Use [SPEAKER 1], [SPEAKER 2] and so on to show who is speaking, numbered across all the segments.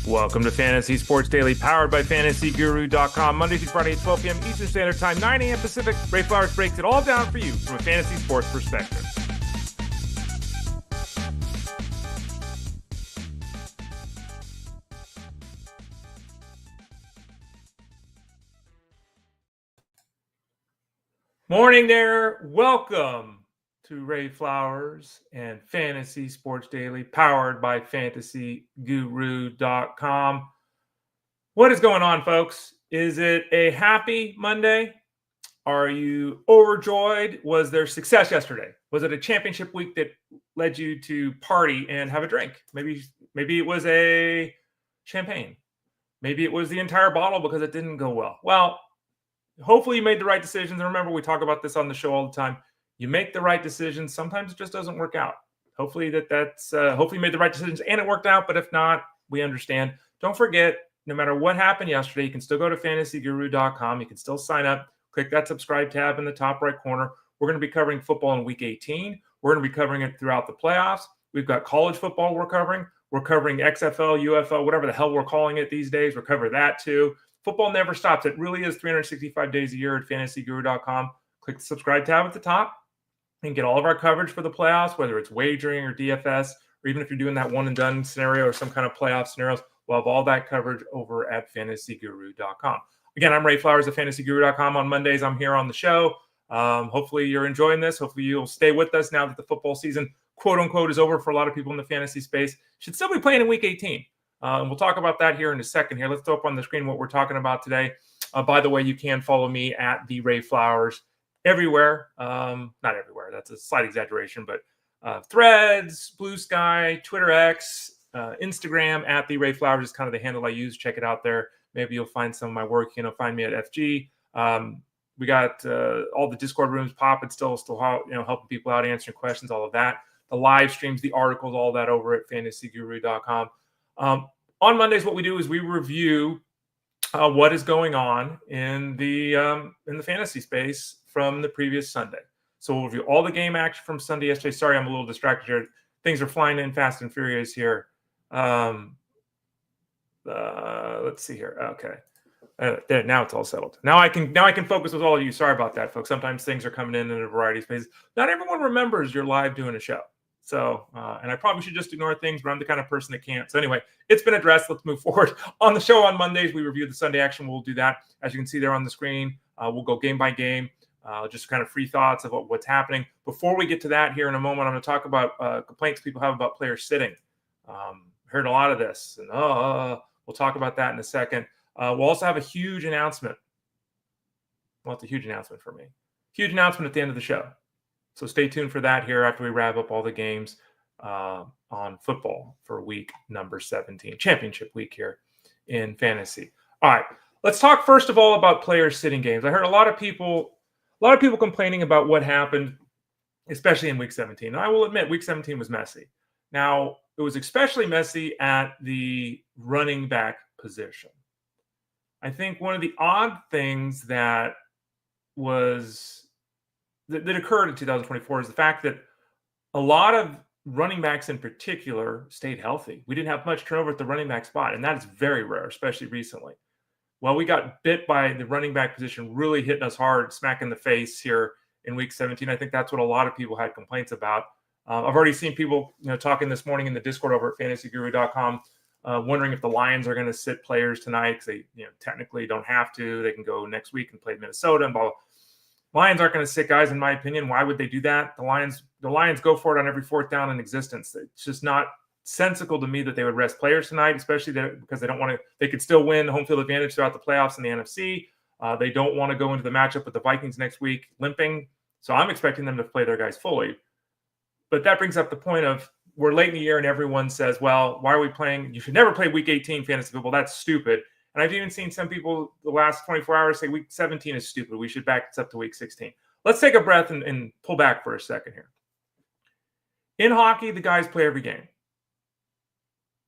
[SPEAKER 1] Welcome to Fantasy Sports Daily, powered by FantasyGuru.com. Monday through Friday at 12 p.m. Eastern Standard Time, 9 a.m. Pacific. Ray Flowers breaks it all down for you from a fantasy sports perspective. Morning there. Welcome to Ray Flowers and Fantasy Sports Daily, powered by FantasyGuru.com. What is going on, folks? Is it a happy Monday? Are you overjoyed? Was there success yesterday? Was it a championship week that led you to party and have a drink? Maybe it was a champagne. Maybe it was the entire bottle because it didn't go well. Well, hopefully you made the right decisions. And remember, we talk about this on the show all the time. You make the right decisions. Sometimes it just doesn't work out. Hopefully hopefully you made the right decisions and it worked out. But if not, we understand. Don't forget, no matter what happened yesterday, you can still go to FantasyGuru.com. You can still sign up. Click that subscribe tab in the top right corner. We're going to be covering football in Week 18. We're going to be covering it throughout the playoffs. We've got college football we're covering. We're covering XFL, UFL, whatever the hell we're calling it these days. We're covering that too. Football never stops. It really is 365 days a year at FantasyGuru.com. Click the subscribe tab at the top and get all of our coverage for the playoffs, whether it's wagering or DFS, or even if you're doing that one-and-done scenario or some kind of playoff scenarios, we'll have all that coverage over at FantasyGuru.com. Again, I'm Ray Flowers at FantasyGuru.com. On Mondays, I'm here on the show. Hopefully you're enjoying this. Hopefully you'll stay with us now that the football season, quote-unquote, is over for a lot of people in the fantasy space. Should still be playing in Week 18. We'll talk about that here in a second here. Let's throw up on the screen what we're talking about today. By the way, you can follow me at the Ray Flowers everywhere. Not everywhere. That's a slight exaggeration, but Threads, Blue Sky, Twitter X, Instagram at the Ray Flowers is kind of the handle I use. Check it out there. Maybe you'll find some of my work. Find me at FG. We got all the Discord rooms popping still helping people out, answering questions, all of that. The live streams, the articles, all that over at FantasyGuru.com. On Mondays, what we do is we review what is going on in the fantasy space from the previous Sunday. So we'll review all the game action from Sunday yesterday. Sorry, I'm a little distracted here. Things are flying in fast and furious here. Let's see here. Okay. There, now it's all settled. Now I can focus with all of you. Sorry about that, folks. Sometimes things are coming in a variety of spaces. Not everyone remembers you're live doing a show. So, and I probably should just ignore things, but I'm the kind of person that can't. So anyway, it's been addressed. Let's move forward. On the show on Mondays, we review the Sunday action. We'll do that. As you can see there on the screen, we'll go game by game, just kind of free thoughts of what's happening. Before we get to that here in a moment, I'm going to talk about complaints people have about players sitting. Heard a lot of this, and we'll talk about that in a second. We'll also have a huge announcement. Well, it's a huge announcement for me. Huge announcement at the end of the show. So stay tuned for that here after we wrap up all the games on football for week number 17, championship week here in fantasy. All right, let's talk first of all about players sitting games. I heard a lot of people complaining about what happened, especially in week 17. And I will admit, week 17 was messy. Now, it was especially messy at the running back position. I think one of the odd things that occurred in 2024 is the fact that a lot of running backs in particular stayed healthy. We didn't have much turnover at the running back spot, and that is very rare, especially recently. Well, we got bit by the running back position really hitting us hard, smack in the face here in week 17. I think that's what a lot of people had complaints about. I've already seen people talking this morning in the Discord over at FantasyGuru.com, wondering if the Lions are going to sit players tonight because they technically don't have to. They can go next week and play Minnesota and blah, blah. Lions aren't going to sit guys, in my opinion. Why would they do that? The Lions go for it on every fourth down in existence. It's just not sensical to me that they would rest players tonight, especially because they don't want to. They could still win home field advantage throughout the playoffs in the NFC. They don't want to go into the matchup with the Vikings next week limping. So I'm expecting them to play their guys fully. But that brings up the point of we're late in the year and everyone says, well, why are we playing? You should never play week 18 fantasy football. That's stupid. And I've even seen some people the last 24 hours say week 17 is stupid. We should back this up to week 16. Let's take a breath and pull back for a second here. In hockey, the guys play every game,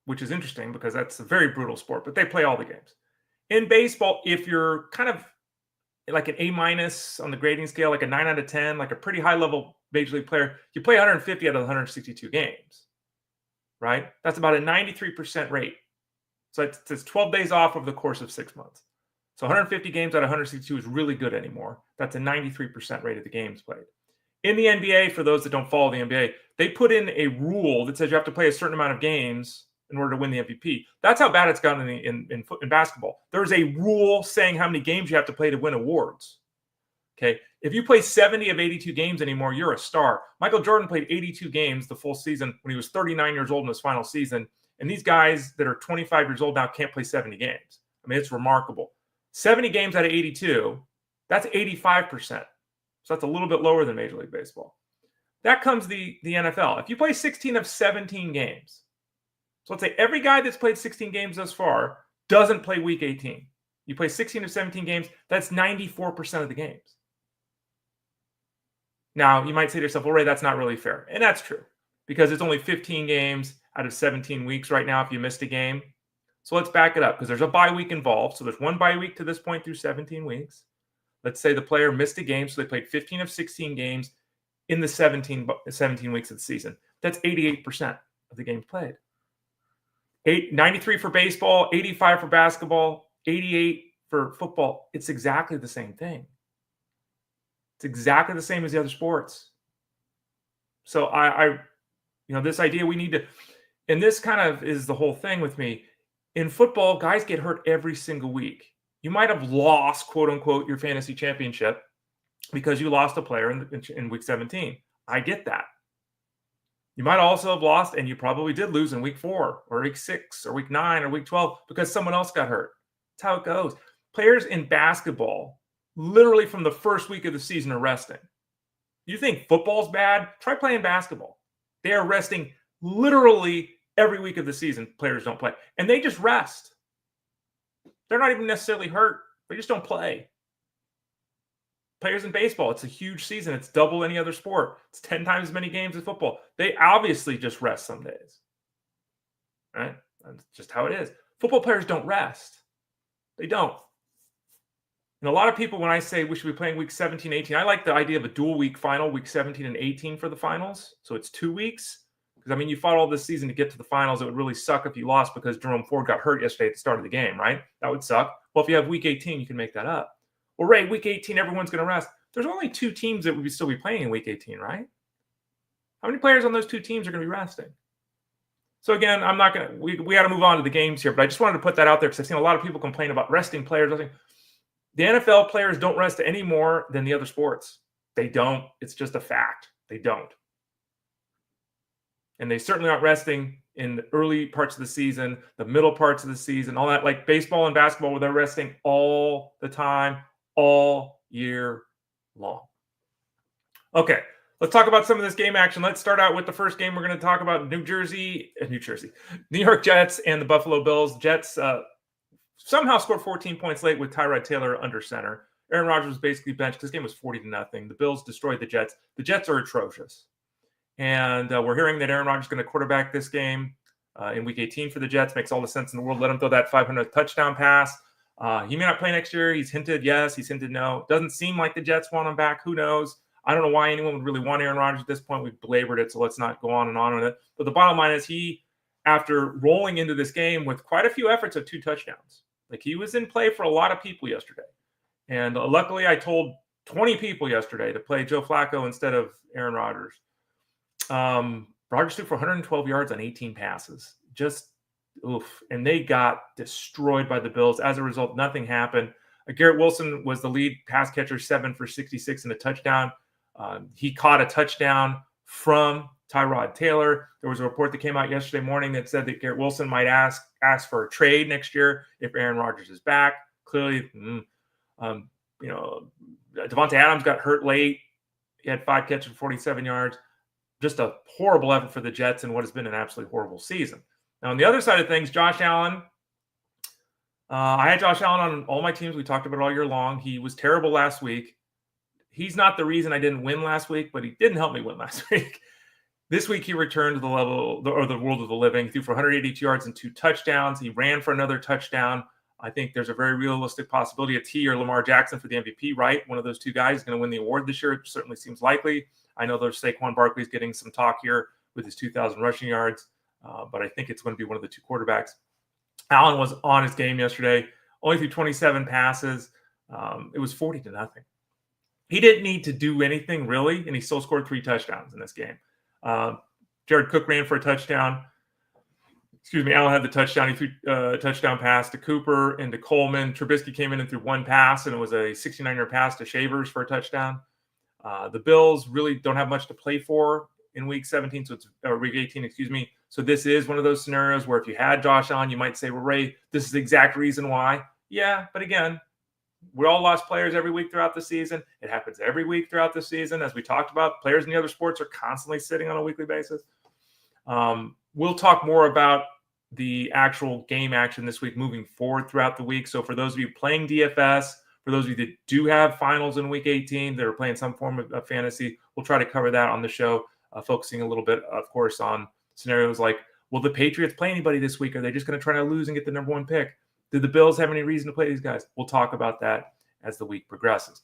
[SPEAKER 1] which is interesting because that's a very brutal sport, but they play all the games. In baseball, if you're kind of like an A- on the grading scale, like a 9 out of 10, like a pretty high level major league player, you play 150 out of 162 games, right? That's about a 93% rate So it's 12 days off over the course of 6 months. So 150 games out of 162 is really good anymore. That's a 93% rate of the games played. In the NBA, for those that don't follow the NBA, they put in a rule that says you have to play a certain amount of games in order to win the MVP. That's how bad it's gotten in basketball. There's a rule saying how many games you have to play to win awards. Okay, if you play 70 of 82 games anymore, you're a star. Michael Jordan played 82 games the full season when he was 39 years old in his final season. And these guys that are 25 years old now can't play 70 games. I mean, it's remarkable. 70 games out of 82, that's 85%. So that's a little bit lower than Major League Baseball. That comes the NFL. If you play 16 of 17 games, so let's say every guy that's played 16 games thus far doesn't play Week 18. You play 16 of 17 games, that's 94% of the games. Now, you might say to yourself, well, Ray, that's not really fair. And that's true because it's only 15 games out of 17 weeks right now if you missed a game. So let's back it up because there's a bye week involved. So there's one bye week to this point through 17 weeks. Let's say the player missed a game, so they played 15 of 16 games in the 17 weeks of the season. That's 88% of the games played. 93 for baseball, 85 for basketball, 88 for football. It's exactly the same thing. It's exactly the same as the other sports. So this idea we need to, and this kind of is the whole thing with me. In football, guys get hurt every single week. You might have lost, quote unquote, your fantasy championship because you lost a player in week 17. I get that. You might also have lost, and you probably did lose in week 4 or week 6 or week 9 or week 12 because someone else got hurt. That's how it goes. Players in basketball, literally from the first week of the season, are resting. You think football's bad? Try playing basketball. They are resting literally every week of the season. Players don't play, and they just rest. They're not even necessarily hurt. They just don't play. Players in baseball, it's a huge season. It's double any other sport. It's 10 times as many games as football. They obviously just rest some days. Right? That's just how it is. Football players don't rest. They don't. And a lot of people, when I say we should be playing week 17, 18, I like the idea of a dual week final, week 17 and 18 for the finals. So it's 2 weeks. Because, I mean, you fought all this season to get to the finals. It would really suck if you lost because Jerome Ford got hurt yesterday at the start of the game, right? That would suck. Well, if you have week 18, you can make that up. Well, Ray, week 18, everyone's going to rest. There's only 2 teams that would still be playing in week 18, right? How many players on those 2 teams are going to be resting? So, again, I'm not going to – we got to move on to the games here. But I just wanted to put that out there because I've seen a lot of people complain about resting players. The NFL players don't rest any more than the other sports. They don't. It's just a fact. They don't. And they certainly aren't resting in the early parts of the season, the middle parts of the season, all that, like baseball and basketball, where they're resting all the time, all year long. Okay, let's talk about some of this game action. Let's start out with the first game. We're going to talk about New York Jets and the Buffalo Bills. Jets somehow scored 14 points late with Tyrod Taylor under center. Aaron Rodgers was basically benched. This game was 40-0. The Bills destroyed the Jets. The Jets are atrocious. And we're hearing that Aaron Rodgers is going to quarterback this game in Week 18 for the Jets. Makes all the sense in the world. Let him throw that 500th touchdown pass. He may not play next year. He's hinted yes. He's hinted no. Doesn't seem like the Jets want him back. Who knows? I don't know why anyone would really want Aaron Rodgers at this point. We've belabored it, so let's not go on and on with it. But the bottom line is he, after rolling into this game with quite a few efforts of 2 touchdowns, like he was in play for a lot of people yesterday. And luckily I told 20 people yesterday to play Joe Flacco instead of Aaron Rodgers. Rodgers threw for 112 yards on 18 passes. Just oof. And they got destroyed by the Bills. As a result, nothing happened. Garrett Wilson was the lead pass catcher, 7 for 66 and a touchdown. He caught a touchdown from Tyrod Taylor. There was a report that came out yesterday morning that said that Garrett Wilson might ask for a trade next year if Aaron Rodgers is back. Clearly, Devonta Adams got hurt late. He had 5 catches for 47 yards. Just a horrible effort for the Jets in what has been an absolutely horrible season. Now, on the other side of things, Josh Allen. I had Josh Allen on all my teams. We talked about it all year long. He was terrible last week. He's not the reason I didn't win last week, but he didn't help me win last week. This week, he returned to the level or the world of the living. He threw for 182 yards and 2 touchdowns. He ran for another touchdown. I think there's a very realistic possibility of T or Lamar Jackson for the MVP, right? One of those 2 guys is going to win the award this year. It certainly seems likely. I know there's Saquon Barkley's getting some talk here with his 2,000 rushing yards, but I think it's going to be one of the 2 quarterbacks. Allen was on his game yesterday, only threw 27 passes. It was 40-0. He didn't need to do anything really, and he still scored 3 touchdowns in this game. Jared Cook ran for a touchdown. Allen had the touchdown. He threw a touchdown pass to Cooper and to Coleman. Trubisky came in and threw 1 pass, and it was a 69-yard pass to Shavers for a touchdown. The Bills really don't have much to play for in week 17, so it's week 18, So this is one of those scenarios where if you had Josh on, you might say, well, Ray, this is the exact reason why. Yeah, but again, we all lost players every week throughout the season. It happens every week throughout the season. As we talked about, players in the other sports are constantly sitting on a weekly basis. We'll talk more about the actual game action this week moving forward throughout the week. So for those of you playing DFS, for those of you that do have finals in week 18 that are playing some form of fantasy, we'll try to cover that on the show, focusing a little bit, of course, on scenarios like, will the Patriots play anybody this week? Are they just going to try to lose and get the number 1 pick? Did the Bills have any reason to play these guys? We'll talk about that as the week progresses.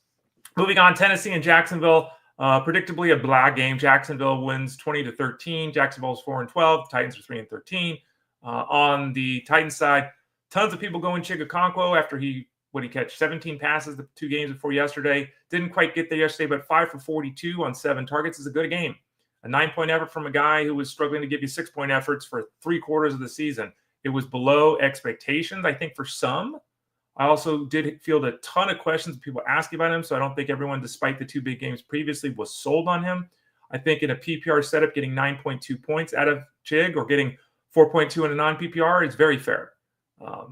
[SPEAKER 1] Moving on, Tennessee and Jacksonville. Predictably a blah game. Jacksonville wins 20-13. Jacksonville's 4-12. Titans are 3-13. On the Titans side, tons of people going Chig Okonkwo after he catch 17 passes the 2 games before yesterday. Didn't quite get there yesterday, but 5 for 42 on 7 targets is a good game. A 9-point effort from a guy who was struggling to give you 6-point efforts for 3/4 of the season. It was below expectations, I think, for some. I also did field a ton of questions people asking about him, so I don't think everyone, despite the 2 big games previously, was sold on him. I think in a PPR setup, getting 9.2 points out of Chig or getting 4.2 in a non-PPR is very fair. I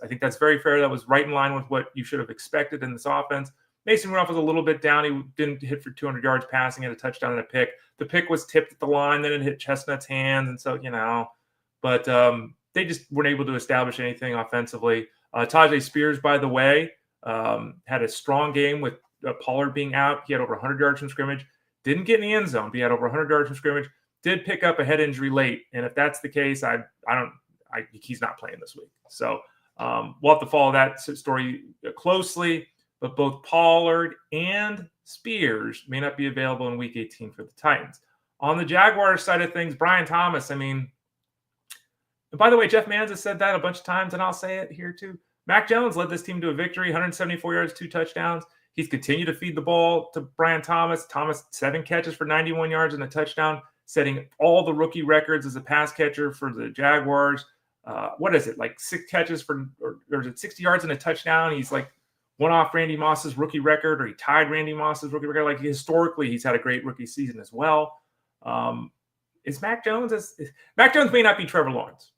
[SPEAKER 1] think that's very fair. That was right in line with what you should have expected in this offense. Mason Rudolph was a little bit down. He didn't hit for 200 yards passing, had a touchdown and a pick. The pick was tipped at the line, then it hit Chestnut's hands, and so, but they just weren't able to establish anything offensively. Tajay Spears, by the way, had a strong game with Pollard being out. He had over 100 yards from scrimmage. Didn't get in the end zone, but he had over 100 yards from scrimmage. Did pick up a head injury late, and if that's the case, he's not playing this week. So we'll have to follow that story closely. But both Pollard and Spears may not be available in week 18 for the Titans. On the Jaguars side of things, Brian Thomas, and by the way, Jeff Manz has said that a bunch of times, and I'll say it here too. Mac Jones led this team to a victory, 174 yards, 2 touchdowns. He's continued to feed the ball to Brian Thomas. Thomas, 7 catches for 91 yards and a touchdown, setting all the rookie records as a pass catcher for the Jaguars. What is it, like 6 catches or is it 60 yards and a touchdown? He's like one off Randy Moss's rookie record, or he tied Randy Moss's rookie record. Like historically, he's had a great rookie season as well. Is Mac Jones Mac Jones may not be Trevor Lawrence,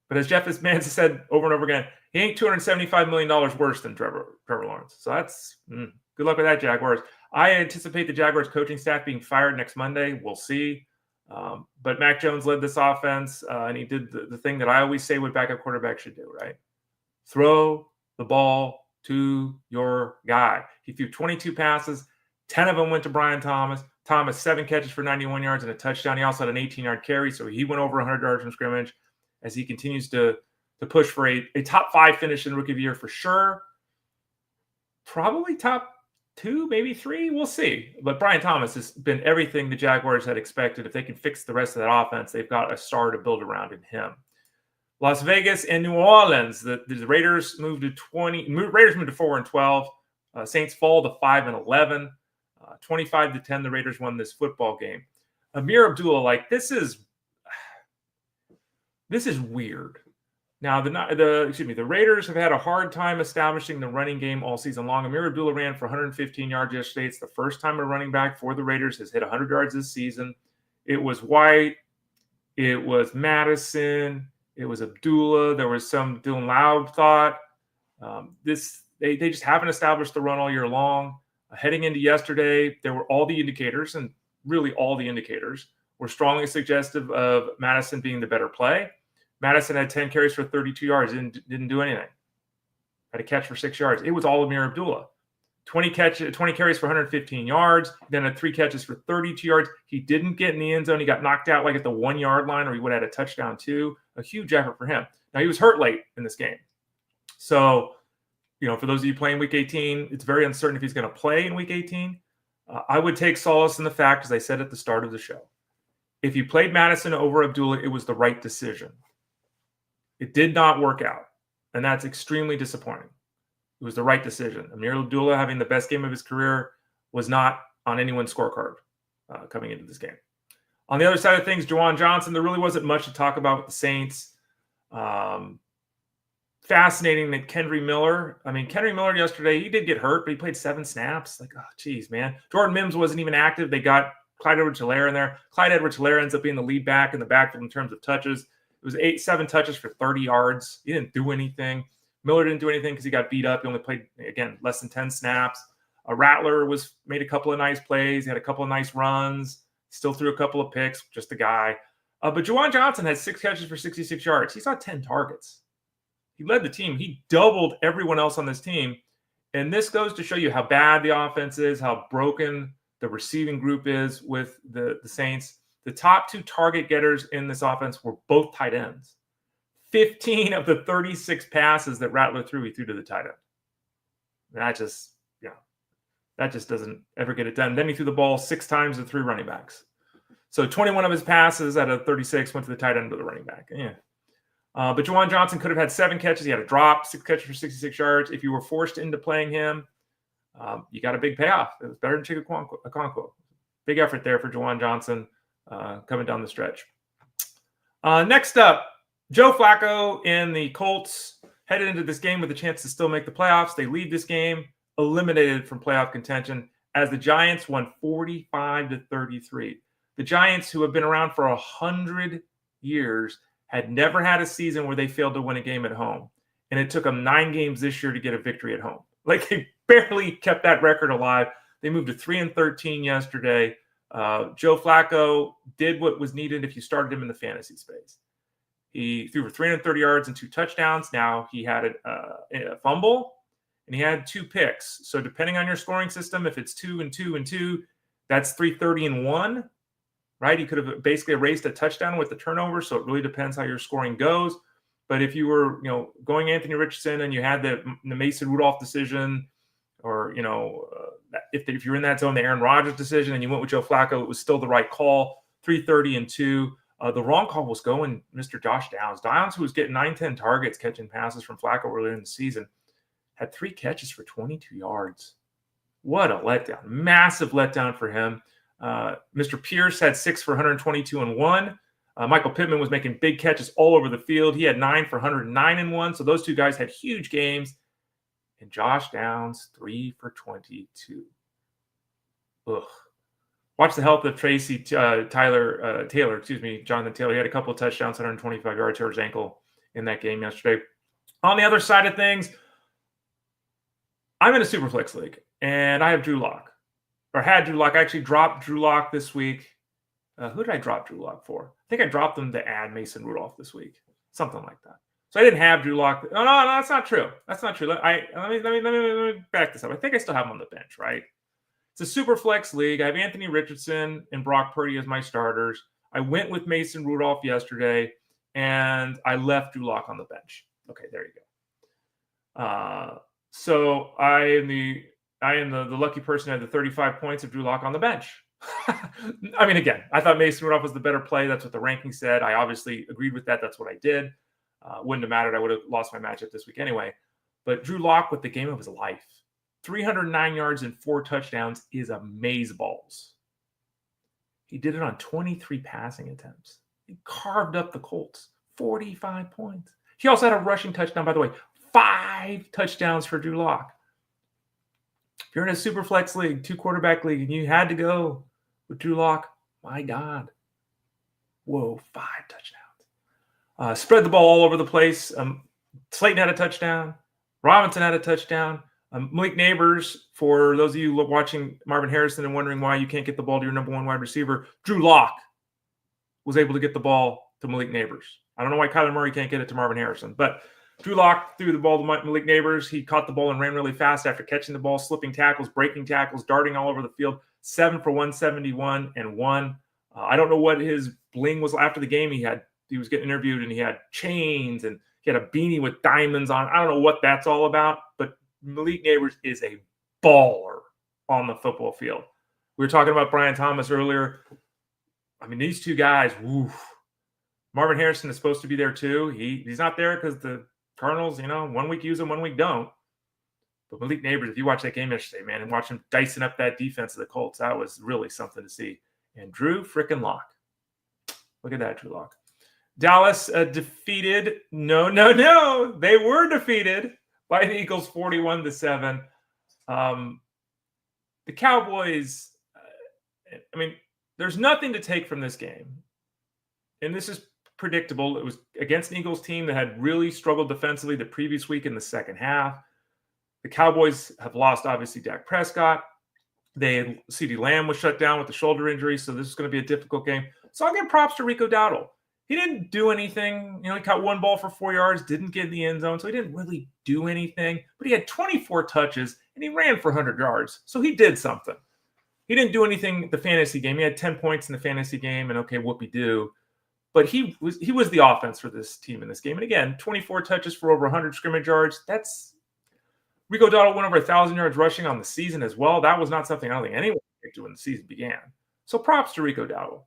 [SPEAKER 1] but as Jeff Manz has said over and over again, he ain't $275 million worse than Trevor Lawrence. So that's good luck with that, Jaguars. I anticipate the Jaguars coaching staff being fired next Monday. We'll see. But Mac Jones led this offense, and he did the thing that I always say what backup quarterback should do, right? Throw the ball to your guy. He threw 22 passes. 10 of them went to Brian Thomas. Thomas, 7 catches for 91 yards and a touchdown. He also had an 18-yard carry, so he went over 100 yards from scrimmage as he continues to push for a top 5 finish in Rookie of the Year for sure. Probably top 2, maybe 3. We'll see. But Brian Thomas has been everything the Jaguars had expected. If they can fix the rest of that offense, they've got a star to build around in him. Las Vegas and New Orleans. The Raiders moved to 4-12. Saints fall to 5-11. 25-10. The Raiders won this football game. Ameer Abdullah, this is weird. Now the Raiders have had a hard time establishing the running game all season long. Ameer Abdullah ran for 115 yards yesterday. It's the first time a running back for the Raiders has hit 100 yards this season. It was White. It was Madison. It was Abdullah. There was some Dylan Loud thought. They just haven't established the run all year long. Heading into yesterday, there were all the indicators, and really all the indicators were strongly suggestive of Madison being the better play. Madison had 10 carries for 32 yards, didn't do anything. Had a catch for 6 yards. It was all Ameer Abdullah. 20 carries for 115 yards, then had 3 catches for 32 yards. He didn't get in the end zone. He got knocked out at the 1-yard line, or he would have had a touchdown too. A huge effort for him. Now, he was hurt late in this game. So, for those of you playing Week 18, it's very uncertain if he's going to play in Week 18. I would take solace in the fact, as I said at the start of the show, if you played Madison over Abdullah, it was the right decision. It did not work out, and that's extremely disappointing. It was the right decision. Ameer Abdullah having the best game of his career was not on anyone's scorecard coming into this game. On the other side of things, Juwan Johnson, there really wasn't much to talk about with the Saints. Fascinating that Kendry Miller yesterday, he did get hurt, but he played 7 snaps. Like, oh, geez, man. Jordan Mims wasn't even active. They got Clyde Edwards-Helaire in there. Clyde Edwards-Helaire ends up being the lead back in the backfield in terms of touches. It was 7 touches for 30 yards. He didn't do anything. Miller didn't do anything because he got beat up. He only played, again, less than 10 snaps. Rattler made a couple of nice plays. He had a couple of nice runs. Still threw a couple of picks. Just a guy. But Juwan Johnson had 6 catches for 66 yards. He saw 10 targets. He led the team. He doubled everyone else on this team. And this goes to show you how bad the offense is, how broken the receiving group is with the Saints. The top 2 target getters in this offense were both tight ends. 15 of the 36 passes that Rattler threw, he threw to the tight end. That just doesn't ever get it done. Then he threw the ball 6 times to 3 running backs. So 21 of his passes out of 36 went to the tight end of the running back. Yeah. But Juwan Johnson could have had 7 catches. He had a drop, 6 catches for 66 yards. If you were forced into playing him, you got a big payoff. It was better than Chig Okonkwo. Big effort there for Juwan Johnson coming down the stretch. Next up, Joe Flacco and the Colts headed into this game with a chance to still make the playoffs. They lead this game eliminated from playoff contention as the Giants won 45-33. The Giants, who have been around for 100 years, had never had a season where they failed to win a game at home. And it took them 9 games this year to get a victory at home. Like, they barely kept that record alive. They moved to 3-13 yesterday. Joe Flacco did what was needed if you started him in the fantasy space. He threw for 330 yards and 2 touchdowns. Now he had a fumble and he had 2 picks. So depending on your scoring system, if it's 2 and 2 and 2, that's 330 and 1. Right? He could have basically erased a touchdown with the turnover, so it really depends how your scoring goes. But if you were, going Anthony Richardson and you had the Mason Rudolph decision, or if you're in that zone, the Aaron Rodgers decision, and you went with Joe Flacco, it was still the right call. 330 and 2. The wrong call was going Mr. Josh Downs. Downs, who was getting 9-10 targets catching passes from Flacco earlier in the season, had 3 catches for 22 yards. What a letdown! Massive letdown for him. Mr. Pierce had 6 for 122 and 1. Michael Pittman was making big catches all over the field. He had 9 for 109 and 1. So those 2 guys had huge games. And Josh Downs, 3 for 22. Ugh. Watch the health of Jonathan Taylor. He had a couple of touchdowns, 125 yards to his ankle in that game yesterday. On the other side of things, I'm in a Superflex league, and I have Drew Lock. Or had Drew Lock. I actually dropped Drew Lock this week. Who did I drop Drew Lock for? I think I dropped them to add Mason Rudolph this week. Something like that. So I didn't have Drew Lock. No, that's not true. That's not true. Let me back this up. I think I still have him on the bench, right? It's a super flex league. I have Anthony Richardson and Brock Purdy as my starters. I went with Mason Rudolph yesterday, and I left Drew Lock on the bench. Okay, there you go. So I am the lucky person who had the 35 points of Drew Lock on the bench. I mean, again, I thought Mason Rudolph was the better play. That's what the ranking said. I obviously agreed with that. That's what I did. Wouldn't have mattered. I would have lost my matchup this week anyway. But Drew Lock with the game of his life. 309 yards and 4 touchdowns is amazeballs. He did it on 23 passing attempts. He carved up the Colts. 45 points. He also had a rushing touchdown, by the way. 5 touchdowns for Drew Lock. If you're in a super flex league, 2-quarterback league, and you had to go with Drew Lock, my God. Whoa, 5 touchdowns. Spread the ball all over the place. Slayton had a touchdown. Robinson had a touchdown. Malik Neighbors, for those of you watching Marvin Harrison and wondering why you can't get the ball to your number 1 wide receiver, Drew Lock was able to get the ball to Malik Neighbors. I don't know why Kyler Murray can't get it to Marvin Harrison, but Drew Lock threw the ball to Malik Neighbors. He caught the ball and ran really fast after catching the ball, slipping tackles, breaking tackles, darting all over the field. 7 for 171 and 1. I don't know what his bling was after the game. He was getting interviewed and he had chains and he had a beanie with diamonds on. I don't know what that's all about, but Malik Neighbors is a baller on the football field. We were talking about Brian Thomas earlier. I mean, these 2 guys, woof. Marvin Harrison is supposed to be there too. He's not there because the Cardinals, 1 week use him, 1 week don't. But Malik Neighbors, if you watch that game yesterday, man, and watch him dicing up that defense of the Colts, that was really something to see. And Drew frickin' Lock. Look at that, Drew Lock. Dallas defeated. No. They were defeated by the Eagles 41-7. The Cowboys, there's nothing to take from this game. And this is predictable. It was against an Eagles team that had really struggled defensively the previous week in the second half. The Cowboys have lost, obviously, Dak Prescott. CeeDee Lamb was shut down with the shoulder injury, so this is going to be a difficult game. So I'll give props to Rico Dowdle. He didn't do anything. He caught 1 ball for 4 yards, didn't get in the end zone, so he didn't really do anything. But he had 24 touches, and he ran for 100 yards, so he did something. He didn't do anything the fantasy game. He had 10 points in the fantasy game, and okay, whoopie-doo. But he was the offense for this team in this game. And again, 24 touches for over 100 scrimmage yards. That's Rico Dowdle went over 1,000 yards rushing on the season as well. That was not something I don't think anyone could do when the season began. So props to Rico Dowdle.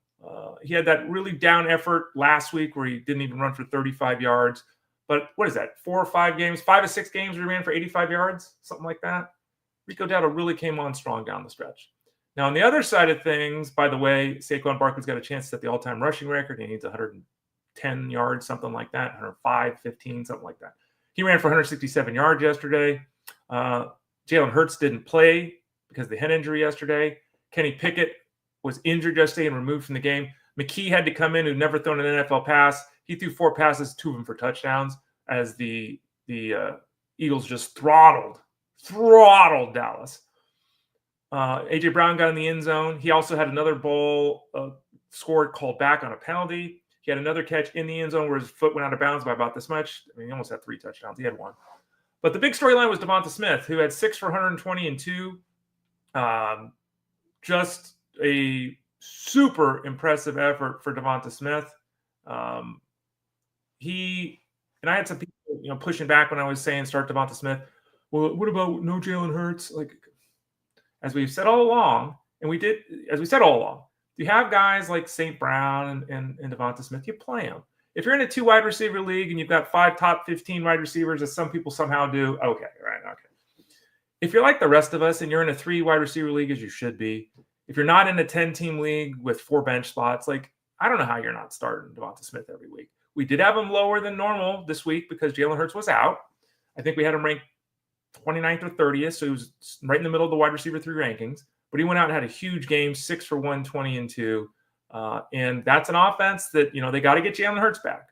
[SPEAKER 1] He had that really down effort last week where he didn't even run for 35 yards. But what is that? 4 or 5 games, 5 or 6 games where he ran for 85 yards, something like that. Rico Dowdle really came on strong down the stretch. Now, on the other side of things, by the way, Saquon Barkley's got a chance to set the all-time rushing record. He needs 110 yards, something like that, 105, 15, something like that. He ran for 167 yards yesterday. Jalen Hurts didn't play because of the head injury yesterday. Kenny Pickett was injured yesterday and removed from the game. McKee had to come in, who'd never thrown an NFL pass. He threw 4 passes, 2 of them for touchdowns, as the Eagles just throttled Dallas. A.J. Brown got in the end zone. He also had another ball scored called back on a penalty. He had another catch in the end zone where his foot went out of bounds by about this much. He almost had 3 touchdowns. He had 1. But the big storyline was Devonta Smith, who had 6 for 120 and 2. Just a super impressive effort for Devonta Smith. I had some people, pushing back when I was saying start Devonta Smith. Well, what about no Jalen Hurts? As we've said all along, you have guys like St. Brown and Devonta Smith, you play them. If you're in a 2 wide receiver league and you've got 5 top 15 wide receivers, as some people somehow do, okay. If you're like the rest of us and you're in a 3 wide receiver league, as you should be, if you're not in a 10-team league with 4 bench spots, I don't know how you're not starting Devonta Smith every week. We did have him lower than normal this week because Jalen Hurts was out. I think we had him ranked 29th or 30th, so he was right in the middle of the wide receiver 3 rankings. But he went out and had a huge game, 6 for 120 and 2. And that's an offense that, they got to get Jalen Hurts back.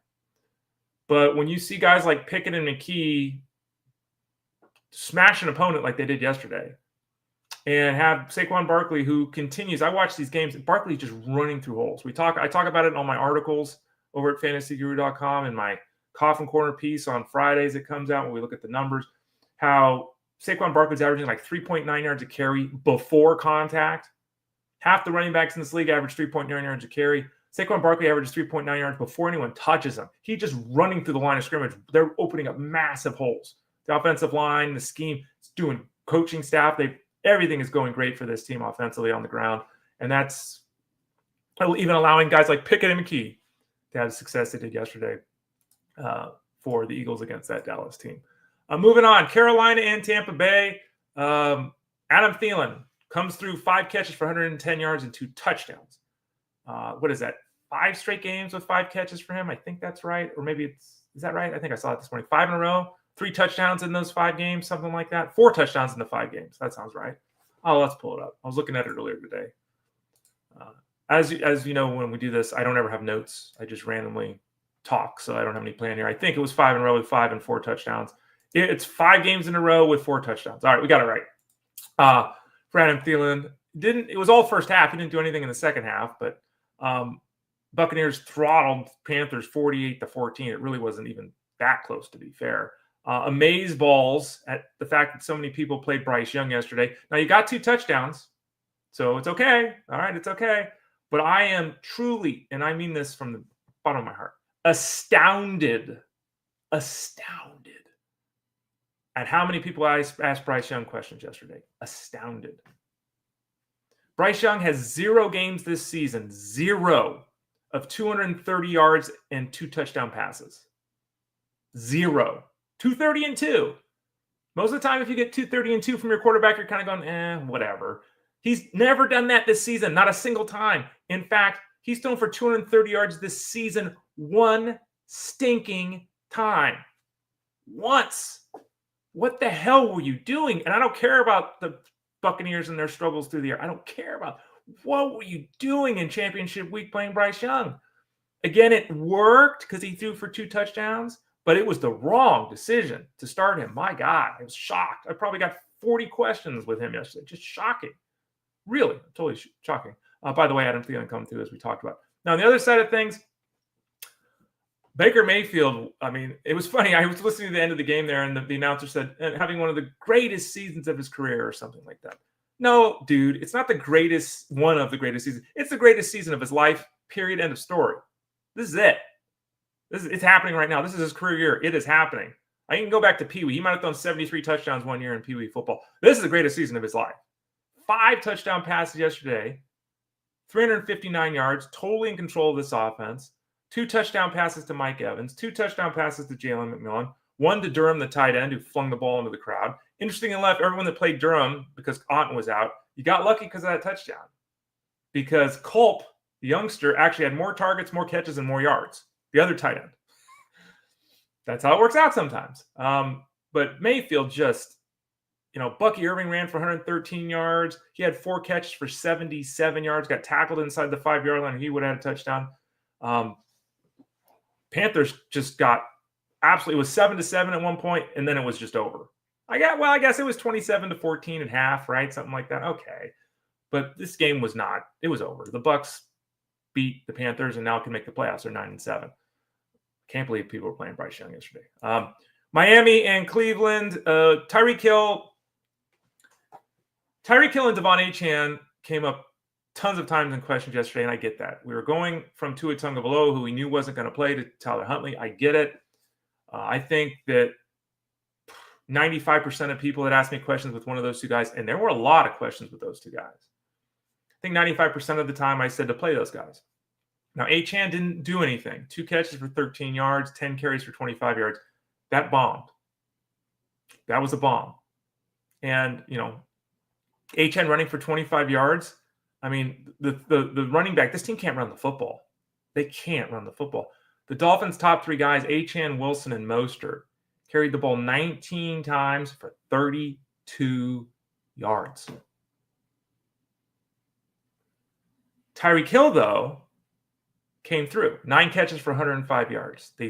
[SPEAKER 1] But when you see guys like Pickett and McKee smash an opponent like they did yesterday, and have Saquon Barkley, who continues, I watch these games, Barkley's just running through holes. I talk about it in all my articles over at fantasyguru.com and my Coffin Corner piece on Fridays. It comes out when we look at the numbers, how Saquon Barkley's averaging 3.9 yards a carry before contact. Half the running backs in this league average 3.9 yards a carry. Saquon Barkley averages 3.9 yards before anyone touches him. He's just running through the line of scrimmage. They're opening up massive holes. The offensive line, the scheme, it's doing coaching staff. Everything is going great for this team offensively on the ground. And that's even allowing guys like Pickett and McKee to have the success they did yesterday for the Eagles against that Dallas team. Moving on, Carolina and Tampa Bay. Adam Thielen comes through 5 catches for 110 yards and 2 touchdowns. What is that? 5 straight games with 5 catches for him? I think that's right. Or maybe is that right? I think I saw it this morning. 5 in a row. 3 touchdowns in those 5 games, something like that. 4 touchdowns in the 5 games. That sounds right. Oh, let's pull it up. I was looking at it earlier today. As you know, when we do this, I don't ever have notes. I just randomly talk, so I don't have any plan here. I think it was 5 in a row with 5 and 4 touchdowns. It's 5 games in a row with 4 touchdowns. All right, we got it right. For Adam Thielen, it was all first half. He didn't do anything in the second half, but Buccaneers throttled Panthers 48-14. It really wasn't even that close, to be fair. Amaze balls at the fact that so many people played Bryce Young yesterday. Now, you got 2 touchdowns, so it's okay. All right, it's okay. But I am truly, and I mean this from the bottom of my heart, astounded at how many people asked Bryce Young questions yesterday. Astounded. Bryce Young has 0 games this season, 0 of 230 yards and 2 touchdown passes. 0. 230 and 2. Most of the time, if you get 230 and 2 from your quarterback, you're kind of going, whatever. He's never done that this season, not a single time. In fact, he's thrown for 230 yards this season one stinking time. Once. What the hell were you doing? And I don't care about the Buccaneers and their struggles through the year. I don't care about what were you doing in championship week playing Bryce Young? Again, it worked because he threw for 2 touchdowns, but it was the wrong decision to start him. My God, I was shocked. I probably got 40 questions with him yesterday. Just shocking. Really, totally shocking. By the way, Adam Thielen come through as we talked about. Now, on the other side of things, Baker Mayfield, I mean, it was funny. I was listening to the end of the game there, and the announcer said, having one of the greatest seasons of his career or something like that. No, dude, it's not the greatest, one of the greatest seasons. It's the greatest season of his life, period, end of story. This is it. It's happening right now. This is his career year. It is happening. I can go back to Pee Wee. He might have thrown 73 touchdowns one year in Pee Wee football. This is the greatest season of his life. 5 touchdown passes yesterday, 359 yards, totally in control of this offense. 2 touchdown passes to Mike Evans, 2 touchdown passes to Jalen McMillan, 1 to Durham, the tight end, who flung the ball into the crowd. Interesting enough, everyone that played Durham, because Otton was out, you got lucky because of that touchdown. Because Culp, the youngster, actually had more targets, more catches, and more yards. The other tight end. That's how it works out sometimes. But Mayfield just, Bucky Irving ran for 113 yards. He had 4 catches for 77 yards, got tackled inside the 5-yard line, and he would have had a touchdown. Panthers just got absolutely, it was 7-7 at one point, and then it was just over. I guess it was 27-14 at half, right? Something like that. Okay. But this game was not. It was over. The Bucs beat the Panthers and now can make the playoffs. They're 9-7. Can't believe people were playing Bryce Young yesterday. Miami and Cleveland. Tyreek Hill and Devon Achane came up tons of times in questions yesterday, and I get that. We were going from Tua Tagovailoa, who we knew wasn't going to play, to Tyler Huntley. I get it. I think that 95% of people had asked me questions with one of those two guys, and there were a lot of questions with those two guys. I think 95% of the time I said to play those guys. Now, Achane didn't do anything. 2 catches for 13 yards, 10 carries for 25 yards. That bombed. That was a bomb. And, Achane running for 25 yards. I mean, the running back, this team can't run the football. They can't run the football. The Dolphins' top 3 guys, Achane, Wilson, and Mostert, carried the ball 19 times for 32 yards. Tyreek Hill, though, came through. 9 catches for 105 yards. They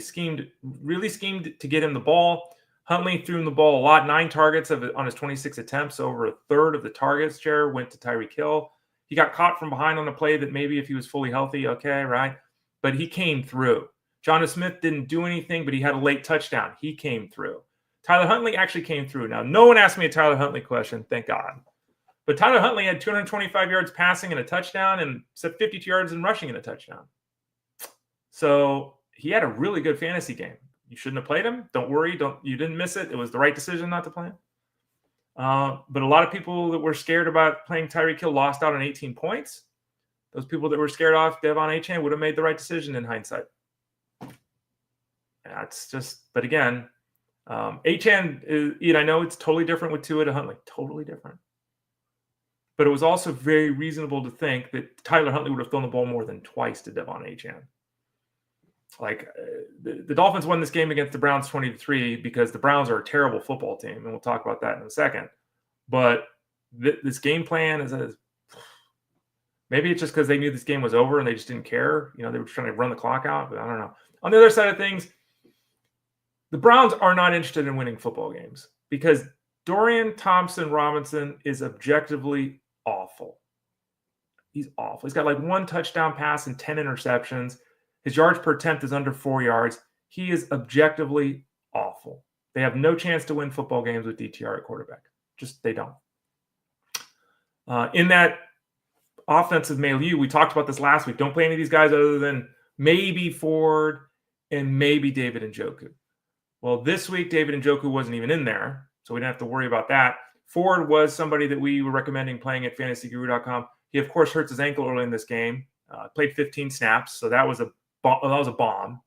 [SPEAKER 1] really schemed to get him the ball. Huntley threw him the ball a lot. 9 targets on his 26 attempts. So over a third of the targets share went to Tyreek Hill. He got caught from behind on a play that maybe if he was fully healthy, okay, right? But he came through. Jonnu Smith didn't do anything, but he had a late touchdown. He came through. Tyler Huntley actually came through. Now, no one asked me a Tyler Huntley question, thank God. But Tyler Huntley had 225 yards passing and a touchdown and 52 yards in rushing and a touchdown. So he had a really good fantasy game. You shouldn't have played him. Don't worry. You didn't miss it. It was the right decision not to play him. But a lot of people that were scared about playing Tyreek Hill lost out on 18 points. Those people that were scared off Devon Achane would have made the right decision in hindsight. That's just, but again, Achane, I know it's totally different with Tua to Huntley. Totally different. But it was also very reasonable to think that Tyler Huntley would have thrown the ball more than twice to Devon Achane. Like, the Dolphins won this game against the Browns 20-3 because the Browns are a terrible football team, and we'll talk about that in a second. But this game plan is maybe it's just because they knew this game was over and they just didn't care. They were trying to run the clock out, but I don't know. On the other side of things, the Browns are not interested in winning football games because Dorian Thompson-Robinson is objectively awful. He's awful. He's got like 1 touchdown pass and 10 interceptions. His yards per attempt is under 4 yards. He is objectively awful. They have no chance to win football games with DTR at quarterback. Just, they don't. In that offensive milieu, we talked about this last week. Don't play any of these guys other than maybe Ford and maybe David Njoku. Well, this week, David Njoku wasn't even in there, so we didn't have to worry about that. Ford was somebody that we were recommending playing at fantasyguru.com. He, of course, hurts his ankle early in this game. Played 15 snaps, so that was a bomb.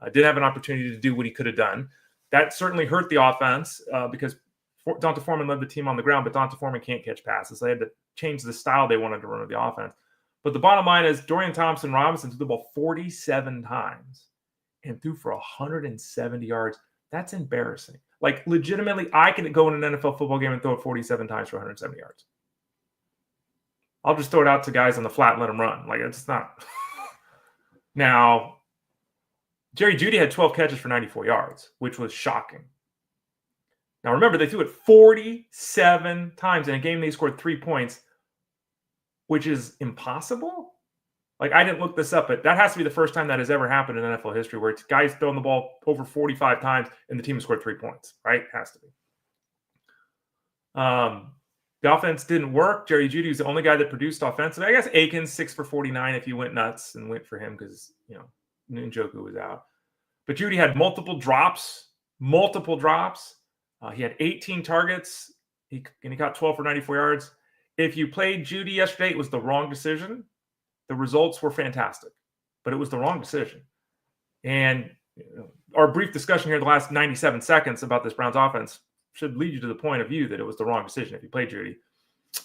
[SPEAKER 1] Didn't have an opportunity to do what he could have done. That certainly hurt the offense because D'Onta Foreman led the team on the ground, but D'Onta Foreman can't catch passes. They had to change the style they wanted to run with the offense. But the bottom line is Dorian Thompson-Robinson threw the ball 47 times and threw for 170 yards. That's embarrassing. Like, legitimately, I can go in an NFL football game and throw it 47 times for 170 yards. I'll just throw it out to guys on the flat and let them run. Like, it's not. Now, Jerry Jeudy had 12 catches for 94 yards, which was shocking. Now, remember, they threw it 47 times in a game they scored 3 points, which is impossible. Like, I didn't look this up, but that has to be the first time that has ever happened in NFL history where it's guys throwing the ball over 45 times and the team scored 3 points, right? Has to be. The offense didn't work. Jerry Jeudy was the only guy that produced offensively. I guess Akins 6 for 49 if you went nuts and went for him because, Njoku was out. But Jeudy had multiple drops. He had 18 targets. He got 12 for 94 yards. If you played Jeudy yesterday, it was the wrong decision. The results were fantastic, but it was the wrong decision. And our brief discussion here the last 97 seconds about this Browns offense should lead you to the point of view that it was the wrong decision if you played Jeudy.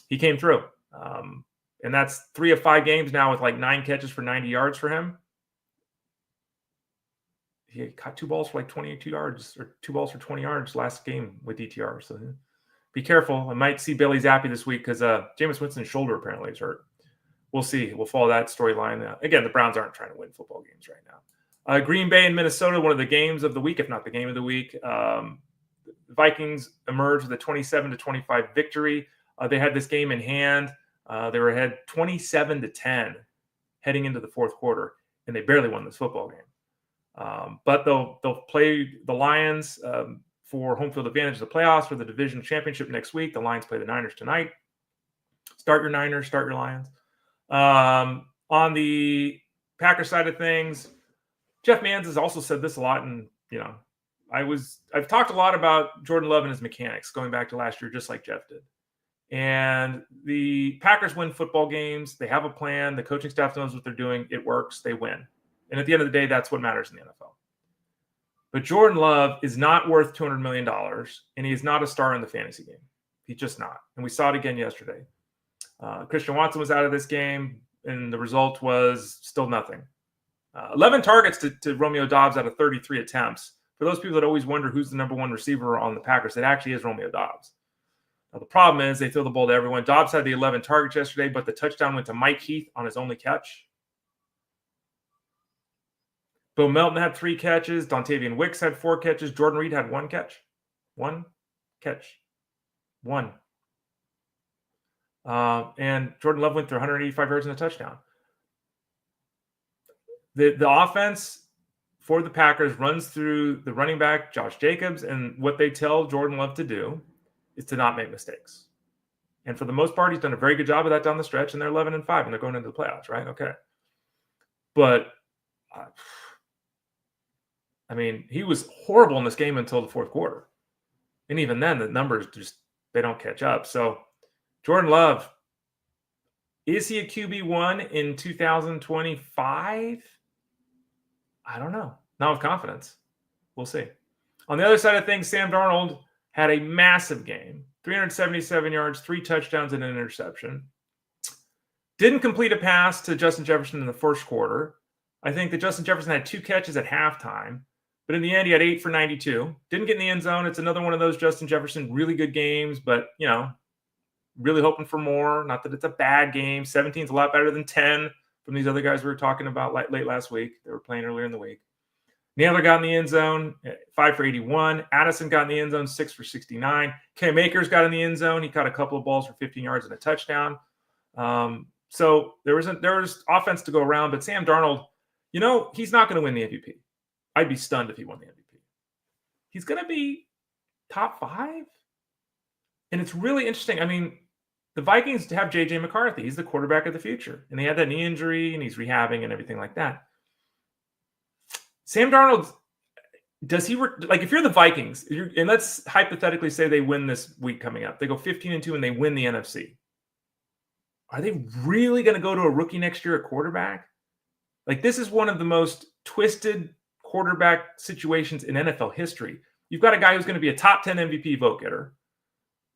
[SPEAKER 1] He came through. And that's 3 of 5 games now with like 9 catches for 90 yards for him. He caught 2 balls for like 22 yards or 2 balls for 20 yards last game with DTR. So be careful. I might see Bailey Zappi this week because Jameis Winston's shoulder apparently is hurt. We'll see. We'll follow that storyline. Again, the Browns aren't trying to win football games right now. Green Bay and Minnesota, one of the games of the week, if not the game of the week. The Vikings emerged with a 27-25 victory. They had this game in hand. They were ahead 27-10 heading into the fourth quarter, and they barely won this football game. But they'll play the Lions for home field advantage of the playoffs for the division championship next week. The Lions play the Niners tonight. Start your Niners, start your Lions. On the Packers side of things, Jeff Manns has also said this a lot, and I've talked a lot about Jordan Love and his mechanics going back to last year, just like Jeff did. And the Packers win football games. They have a plan. The coaching staff knows what they're doing. It works. They win. And at the end of the day, that's what matters in the NFL. But Jordan Love is not worth $200 million, and he is not a star in the fantasy game. He's just not. And we saw it again yesterday. Christian Watson was out of this game, and the result was still nothing. 11 targets to Romeo Doubs out of 33 attempts. For those people that always wonder who's the number one receiver on the Packers, it actually is Romeo Doubs. Now, the problem is they throw the ball to everyone. Doubs had the 11 targets yesterday, but the touchdown went to Mike Heath on his only catch. Bo Melton had 3 catches. Dontavian Wicks had 4 catches. Jordan Reed had 1 catch. 1 catch. 1. And Jordan Love went through 185 yards and a touchdown. The offense for the Packers runs through the running back, Josh Jacobs, and what they tell Jordan Love to do is to not make mistakes. And for the most part, he's done a very good job of that down the stretch, and they're 11-5, and they're going into the playoffs, right? Okay. But, he was horrible in this game until the fourth quarter. And even then, the numbers they don't catch up. So, Jordan Love, is he a QB1 in 2025? I don't know. Not with confidence. We'll see. On the other side of things, Sam Darnold had a massive game. 377 yards, 3 touchdowns, and an interception. Didn't complete a pass to Justin Jefferson in the first quarter. I think that Justin Jefferson had 2 catches at halftime. But in the end, he had 8 for 92. Didn't get in the end zone. It's another one of those Justin Jefferson really good games, but, really hoping for more. Not that it's a bad game. 17 is a lot better than 10 from these other guys we were talking about late last week. They were playing earlier in the week. Naylor got in the end zone, 5 for 81. Addison got in the end zone, 6 for 69. Cam Akers got in the end zone. He caught a couple of balls for 15 yards and a touchdown. So there was offense to go around, but Sam Darnold, he's not going to win the MVP. I'd be stunned if he won the MVP. He's going to be top 5. And it's really interesting. The Vikings have J.J. McCarthy. He's the quarterback of the future. And he had that knee injury, and he's rehabbing and everything like that. Sam Darnold, does he if you're the Vikings, and let's hypothetically say they win this week coming up. They go 15-2 and they win the NFC. are they really going to go to a rookie next year at quarterback? Like, this is one of the most twisted quarterback situations in NFL history. You've got a guy who's going to be a top 10 MVP vote getter.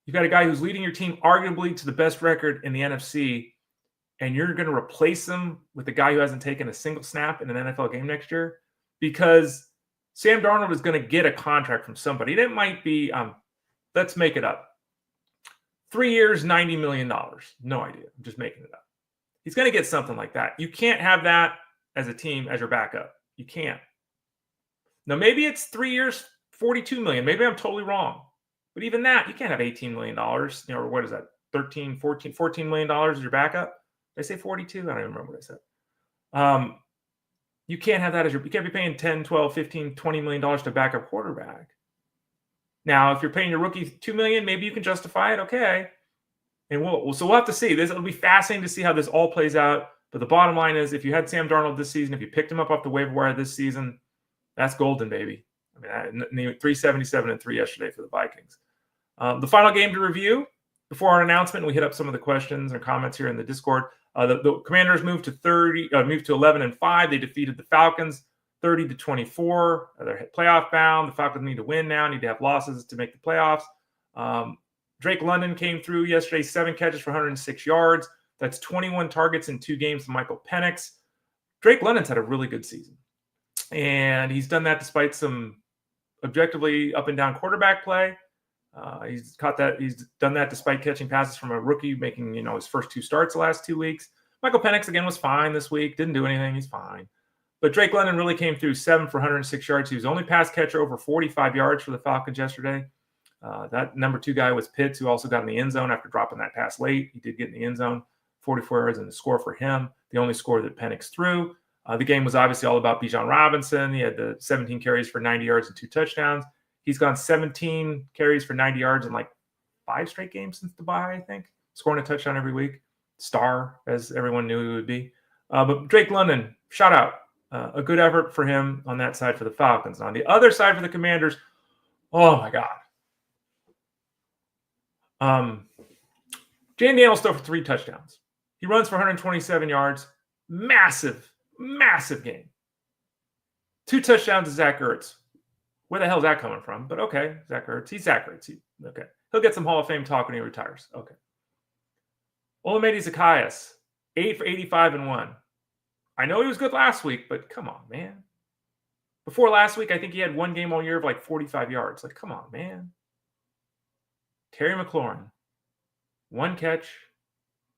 [SPEAKER 1] You've got a guy who's leading your team arguably to the best record in the NFC, and you're going to replace him with a guy who hasn't taken a single snap in an NFL game next year because Sam Darnold is going to get a contract from somebody. And it might be, let's make it up. 3 years, $90 million. No idea. I'm just making it up. He's going to get something like that. You can't have that as a team as your backup. You can't. Now, maybe it's 3 years, $42 million. Maybe I'm totally wrong. But even that, you can't have $18 million. Or what is that? $14 million as your backup? Did I say 42? I don't even remember what I said. You can't have that as you can't be paying 10, 12, 15, $20 million to backup quarterback. Now, if you're paying your rookie $2 million, maybe you can justify it. Okay. And we'll have to see. It'll be fascinating to see how this all plays out. But the bottom line is, if you had Sam Darnold this season, if you picked him up off the waiver wire this season, that's golden, baby. I mean, 377-3 yesterday for the Vikings. The final game to review before our announcement, we hit up some of the questions and comments here in the Discord. The Commanders moved to 11-5. They defeated the Falcons 30-24. They're playoff bound. The Falcons need to win now. Need to have losses to make the playoffs. Drake London came through yesterday, 7 catches for 106 yards. That's 21 targets in 2 games to Michael Penix. Drake London's had a really good season, and he's done that despite some objectively up and down quarterback play. He's done that despite catching passes from a rookie, making his first 2 starts the last 2 weeks. Michael Penix again was fine this week, didn't do anything. He's fine. But Drake London really came through, 7 for 106 yards. He was the only pass catcher over 45 yards for the Falcons yesterday. That number 2 guy was Pitts, who also got in the end zone after dropping that pass late. He did get in the end zone, 44 yards, and the score for him, the only score that Penix threw. The game was obviously all about Bijan Robinson. He had the 17 carries for 90 yards and 2 touchdowns. He's gone 17 carries for 90 yards in like 5 straight games since the bye, I think, scoring a touchdown every week. Star, as everyone knew he would be. But Drake London, shout out. A good effort for him on that side for the Falcons. On the other side for the Commanders, oh my God. Jane Daniels still for 3 touchdowns. He runs for 127 yards. Massive game. 2 touchdowns to Zach Ertz. Where the hell is that coming from? But okay, Zach Ertz. He's Zach Ertz. Okay. He'll get some Hall of Fame talk when he retires. Okay. Olamide Zaccheaus, 8 for 85 and 1. I know he was good last week, but come on, man. Before last week, I think he had 1 game all year of like 45 yards. Like, come on, man. Terry McLaurin, 1 catch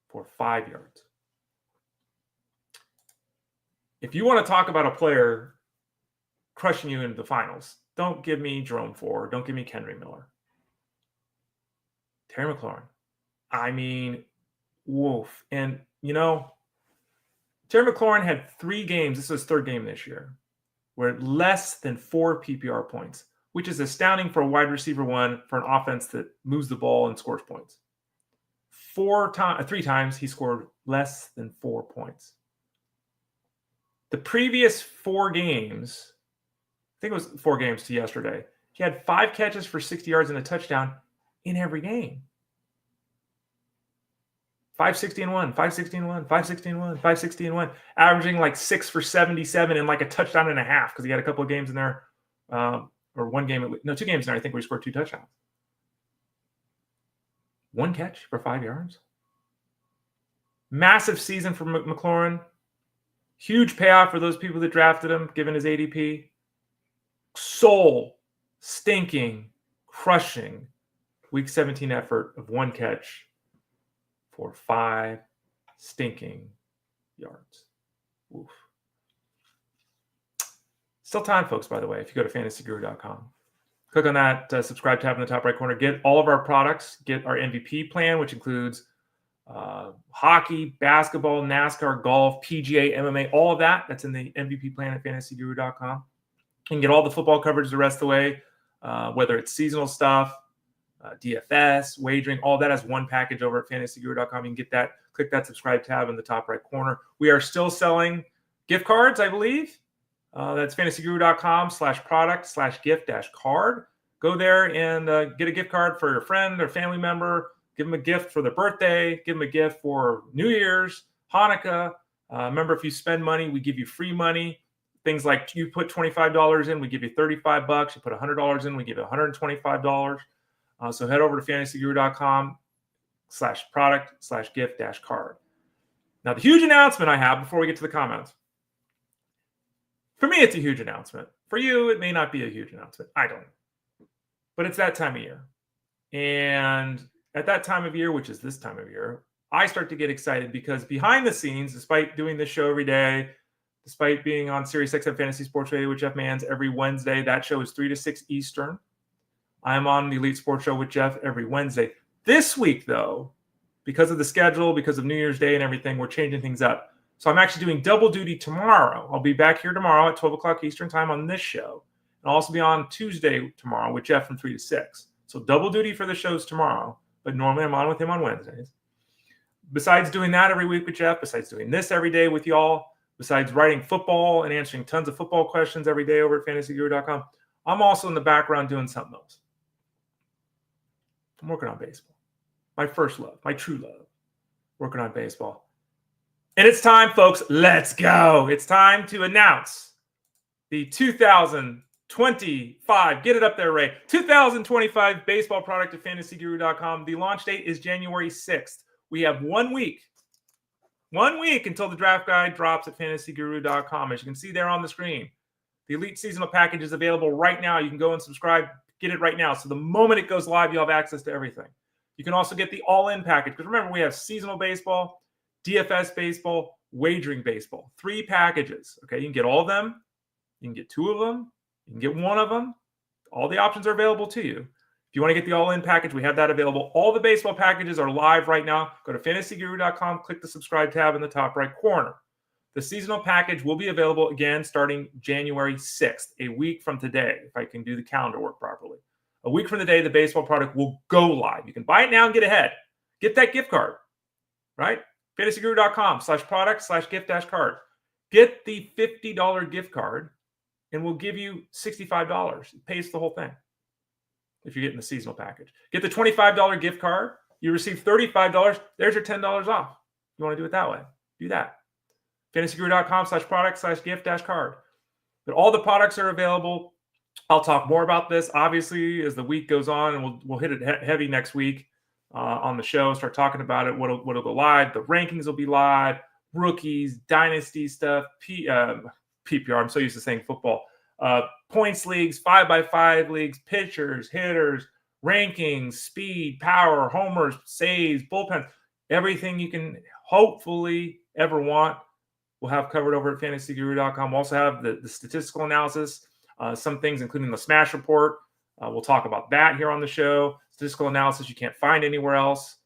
[SPEAKER 1] for 5 yards. If you want to talk about a player crushing you into the finals, don't give me Jerome Ford. Don't give me Kenry Miller. Terry McLaurin. I mean, woof. And, Terry McLaurin had 3 games. This was his 3rd game this year, where less than 4 PPR points, which is astounding for a wide receiver 1 for an offense that moves the ball and scores points. 3 times he scored less than 4 points. The previous 4 games, I think it was 4 games to yesterday, he had 5 catches for 60 yards and a touchdown in every game. 560-1, 560-1, 560-1, 560-1, averaging like 6 for 77 and like a touchdown and a half because he had a couple of games in there, or 1 game, 2 games in there, I think, where he scored 2 touchdowns. 1 catch for 5 yards. Massive season for McLaurin. Huge payoff for those people that drafted him, given his ADP. Soul stinking, crushing Week 17 effort of 1 catch for 5 stinking yards. Oof. Still time, folks, by the way, if you go to fantasyguru.com. Click on that subscribe tab in the top right corner. Get all of our products. Get our MVP plan, which includes hockey, basketball, NASCAR, golf, PGA, MMA, all of that. That's in the MVP plan at fantasyguru.com. You can get all the football coverage the rest of the way, whether it's seasonal stuff, DFS, wagering, all that as one package over at fantasyguru.com. You can get that. Click that subscribe tab in the top right corner. We are still selling gift cards, I believe. That's fantasyguru.com/product/gift-card. Go there and get a gift card for your friend or family member. Give them a gift for their birthday. Give them a gift for New Year's, Hanukkah. Remember, if you spend money, we give you free money. Things like you put $25 in, we give you $35. You put $100 in, we give you $125. So head over to fantasyguru.com/product/gift-card. Now, the huge announcement I have before we get to the comments. For me, it's a huge announcement. For you, it may not be a huge announcement. I don't. But it's that time of year. And at that time of year, which is this time of year, I start to get excited because behind the scenes, despite doing this show every day, despite being on SiriusXM Fantasy Sports Radio with Jeff Mans every Wednesday, that show is 3 to 6 Eastern. I'm on the Elite Sports Show with Jeff every Wednesday. This week, though, because of the schedule, because of New Year's Day and everything, we're changing things up. So I'm actually doing double duty tomorrow. I'll be back here tomorrow at 12 o'clock Eastern time on this show. And I'll also be on Tuesday tomorrow with Jeff from 3 to 6. So double duty for the shows tomorrow, but normally I'm on with him on Wednesdays. Besides doing that every week with Jeff, besides doing this every day with y'all, besides writing football and answering tons of football questions every day over at fantasyguru.com, I'm also in the background doing something else. I'm working on baseball. My first love, my true love, working on baseball. And it's time, folks. Let's go. It's time to announce the 2025, get it up there, Ray, 2025 baseball product at fantasyguru.com. The launch date is January 6th. We have 1 week until the draft guide drops at fantasyguru.com. As you can see there on the screen, the Elite Seasonal Package is available right now. You can go and subscribe, get it right now. So the moment it goes live, you'll have access to everything. You can also get the all-in package. Because remember, we have seasonal baseball, DFS baseball, wagering baseball. 3 packages. Okay, you can get all of them. You can get 2 of them. You can get 1 of them. All the options are available to you. If you want to get the all-in package, we have that available. All the baseball packages are live right now. Go to fantasyguru.com, click the subscribe tab in the top right corner. The seasonal package will be available again starting January 6th, a week from today, if I can do the calendar work properly. A week from the day, the baseball product will go live. You can buy it now and get ahead. Get that gift card, right? fantasyguru.com/product/gift-card. Get the $50 gift card, and we'll give you $65. It pays the whole thing if you're getting the seasonal package. Get the $25 gift card. You receive $35. There's your $10 off. You want to do it that way? Do that. fantasyguru.com/product/gift-card. But all the products are available. I'll talk more about this, obviously, as the week goes on, and we'll hit it heavy next week on the show, start talking about it, what'll go live. The rankings will be live, rookies, dynasty stuff, PPR. I'm so used to saying football. Points leagues, 5x5 leagues, pitchers, hitters, rankings, speed, power, homers, saves, bullpens, everything you can hopefully ever want. We'll have covered over at fantasyguru.com. We'll also have the statistical analysis, some things, including the Smash Report. We'll talk about that here on the show. Statistical analysis you can't find anywhere else.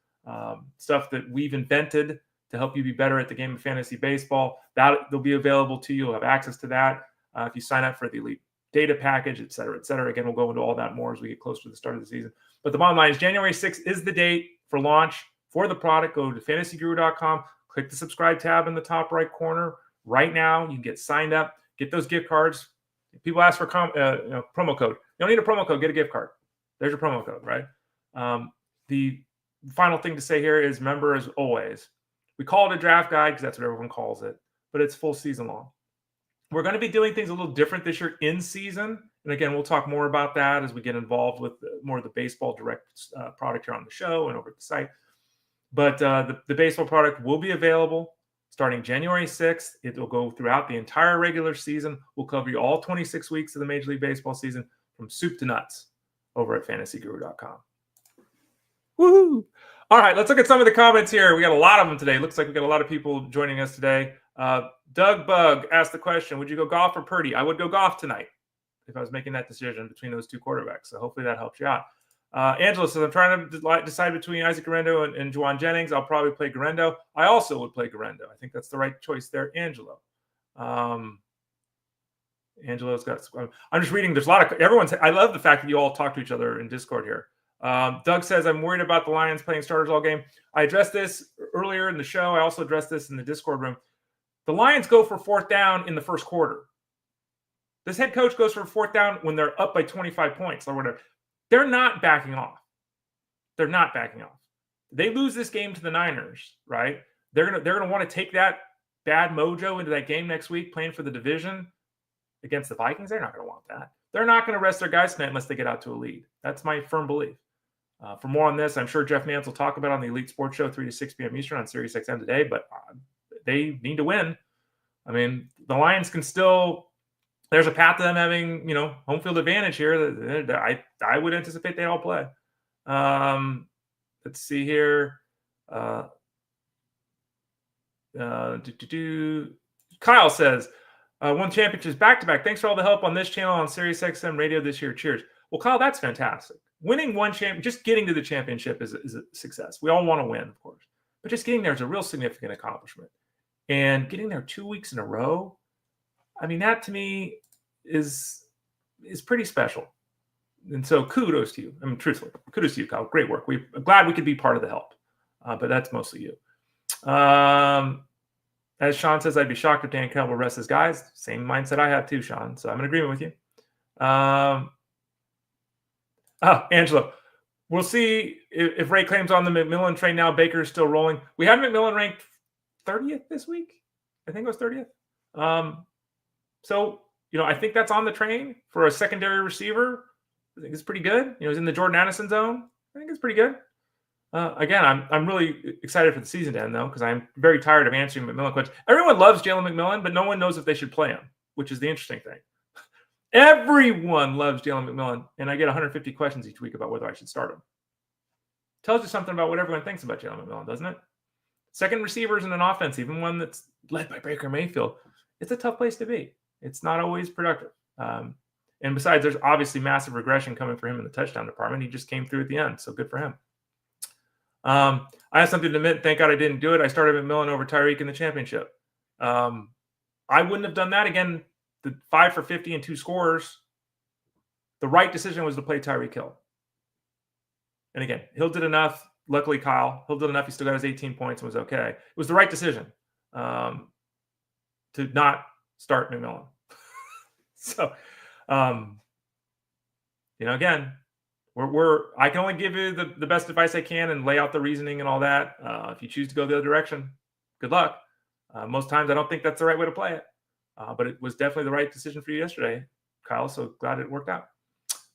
[SPEAKER 1] Stuff that we've invented to help you be better at the game of fantasy baseball. They'll be available to you. You'll have access to that if you sign up for the Elite Data Package, et cetera, et cetera. Again, we'll go into all that more as we get closer to the start of the season. But the bottom line is January 6th is the date for launch for the product. Go to fantasyguru.com. Click the subscribe tab in the top right corner. Right now, you can get signed up, get those gift cards. If people ask for promo code. You don't need a promo code, get a gift card. There's your promo code, right? The final thing to say here is, remember, as always, we call it a draft guide because that's what everyone calls it, but it's full season long. We're going to be doing things a little different this year in season. And again, we'll talk more about that as we get involved with more of the baseball direct product here on the show and over at the site. But the baseball product will be available starting January 6th. It will go throughout the entire regular season. We'll cover you all 26 weeks of the Major League Baseball season from soup to nuts over at fantasyguru.com. Woohoo! All right, let's look at some of the comments here. We got a lot of them today. Looks like we got a lot of people joining us today. Doug Bug asked the question, would you go golf or Purdy? I would go golf tonight if I was making that decision between those 2 quarterbacks. So hopefully that helps you out. Angela says, I'm trying to decide between Isaac Guerrero and Juwan Jennings. I'll probably play Guerrero. I also would play Guerrero. I think that's the right choice there, Angelo. Angelo's got, I'm just reading. There's a lot of, I love the fact that you all talk to each other in Discord here. Doug says, I'm worried about the Lions playing starters all game. I addressed this earlier in the show. I also addressed this in the Discord room. The Lions go for 4th down in the first quarter. This head coach goes for 4th down when they're up by 25 points or whatever. They're not backing off. They're not backing off. They lose this game to the Niners, right? They're gonna want to take that bad mojo into that game next week, playing for the division against the Vikings. They're not going to want that. They're not going to rest their guys tonight unless they get out to a lead. That's my firm belief. For more on this, I'm sure Jeff Mance will talk about on the Elite Sports Show, 3 to 6 p.m. Eastern on Sirius XM today, but they need to win. I mean, the Lions can still – there's a path to them having, home field advantage here. I would anticipate they all play. Let's see here. Kyle says, won championships back-to-back. Thanks for all the help on this channel on Sirius XM Radio this year. Cheers. Well, Kyle, that's fantastic. Winning one champion, just getting to the championship is a success. We all want to win, of course. But just getting there is a real significant accomplishment. And getting there 2 weeks in a row, I mean, that to me is pretty special. And so kudos to you. I mean, truthfully, kudos to you, Kyle. Great work. I'm glad we could be part of the help. But that's mostly you. As Sean says, I'd be shocked if Dan Campbell rests his guys. Same mindset I have too, Sean. So I'm in agreement with you. Angelo, we'll see if Ray claims on the McMillan train now. Baker is still rolling. We had McMillan ranked 30th this week. I think it was 30th. So, I think that's on the train for a secondary receiver. I think it's pretty good. He's in the Jordan Addison zone. I think it's pretty good. Again, I'm really excited for the season to end, though, because I'm very tired of answering McMillan questions. Everyone loves Jalen McMillan, but no one knows if they should play him, which is the interesting thing. Everyone loves Jalen McMillan, and I get 150 questions each week about whether I should start him. Tells you something about what everyone thinks about Jalen McMillan, doesn't it? Second receivers in an offense, even one that's led by Baker Mayfield, it's a tough place to be. It's not always productive. And besides, there's obviously massive regression coming for him in the touchdown department. He just came through at the end, so good for him. I have something to admit. Thank God I didn't do it. I started McMillan over Tyreek in the championship. I wouldn't have done that. Again, the 5 for 50 and 2 scores, the right decision was to play Tyreek Hill. And again, Hill did enough. Luckily, Kyle, Hill did enough. He still got his 18 points and was okay. It was the right decision to not start McMillan. So, again, I can only give you the best advice I can and lay out the reasoning and all that. If you choose to go the other direction, good luck. Most times I don't think that's the right way to play it. But it was definitely the right decision for you yesterday, Kyle. So glad it worked out.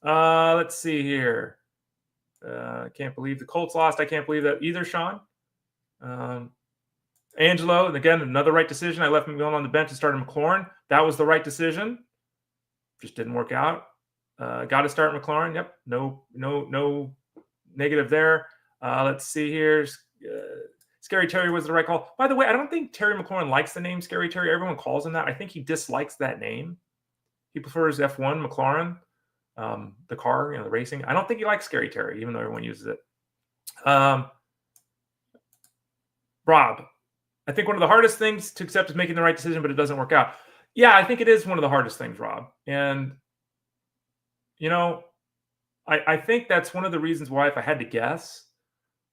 [SPEAKER 1] Let's see here. I can't believe the Colts lost. I can't believe that either, Sean. Angelo, and again, another right decision. I left McMillan on the bench and started McLaurin. That was the right decision. Just didn't work out. Got to start McLaurin. Yep. No negative there. Let's see here. Scary Terry was the right call. By the way, I don't think Terry McLaurin likes the name Scary Terry. Everyone calls him that. I think he dislikes that name. He prefers F1 McLaurin, the car, the racing. I don't think he likes Scary Terry, even though everyone uses it. Rob, I think one of the hardest things to accept is making the right decision, but it doesn't work out. Yeah, I think it is one of the hardest things, Rob. And, I think that's one of the reasons why, if I had to guess,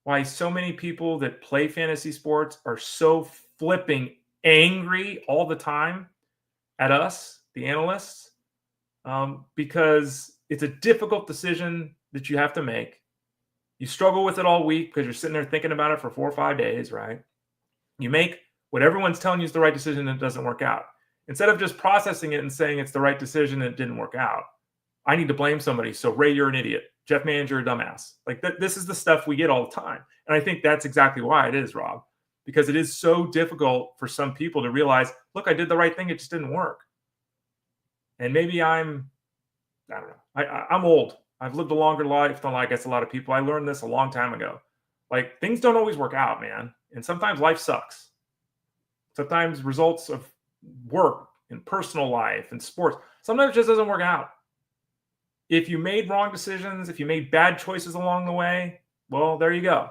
[SPEAKER 1] why so many people that play fantasy sports are so flipping angry all the time at us, the analysts, because it's a difficult decision that you have to make. You struggle with it all week because you're sitting there thinking about it for 4 or 5 days, right? You make what everyone's telling you is the right decision and it doesn't work out. Instead of just processing it and saying it's the right decision and it didn't work out, I need to blame somebody. So, Ray, you're an idiot. Jeff Mann, you're a dumbass. Like, this is the stuff we get all the time. And I think that's exactly why it is, Rob, because it is so difficult for some people to realize, look, I did the right thing. It just didn't work. And maybe I don't know. I'm old. I've lived a longer life than, I guess, a lot of people. I learned this a long time ago. Like, things don't always work out, man. And sometimes life sucks. Sometimes results of work and personal life and sports, sometimes it just doesn't work out. If you made wrong decisions, if you made bad choices along the way, well, there you go.